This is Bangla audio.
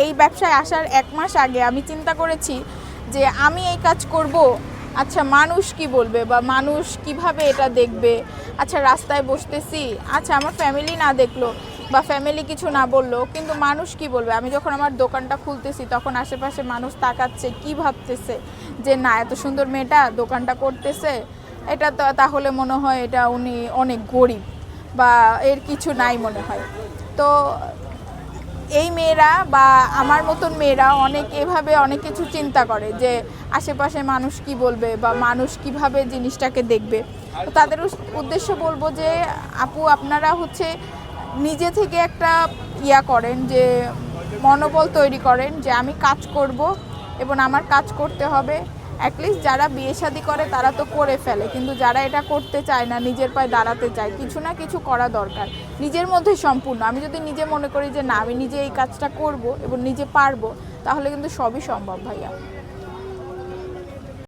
এই ব্যবসায় আসার 1 মাস আগে আমি চিন্তা করেছি যে আমি এই কাজ করব, আচ্ছা মানুষ কি বলবে বা মানুষ কিভাবে এটা দেখবে। আচ্ছা রাস্তায় বসতেছি, আচ্ছা আমার ফ্যামিলি না দেখলো বা ফ্যামিলি কিছু না বললো, কিন্তু মানুষ কি বলবে। আমি যখন আমার দোকানটা খুলতেছি তখন আশেপাশে মানুষ তাকাচ্ছে, কি ভাবতেছে যে না এত সুন্দর মেয়েটা দোকানটা করতেছে, এটা তো তাহলে মনে হয় এটা উনি অনেক গরিব বা এর কিছু নাই মনে হয়। তো এই মেয়েরা বা আমার মতন মেয়েরা অনেক এভাবে অনেক কিছু চিন্তা করে যে আশেপাশে মানুষ কি বলবে বা মানুষ কিভাবে জিনিসটাকে দেখবে। তো তাদের উদ্দেশ্য বলবো যে আপু আপনারা হচ্ছে নিজে থেকে একটা করেন, যে মনোবল তৈরি করেন যে আমি কাজ করব এবং আমার কাজ করতে হবে। অ্যাটলিস্ট যারা বিয়ে শাদী করে তারা তো করে ফেলে, কিন্তু যারা এটা করতে চায় না, নিজের পায়ে দাঁড়াতে চায়, কিছু না কিছু করা দরকার নিজের মধ্যে সম্পূর্ণ। আমি যদি নিজে মনে করি যে না আমি নিজে এই কাজটা করব এবং নিজে পারবো, তাহলে কিন্তু সবই সম্ভব ভাইয়া।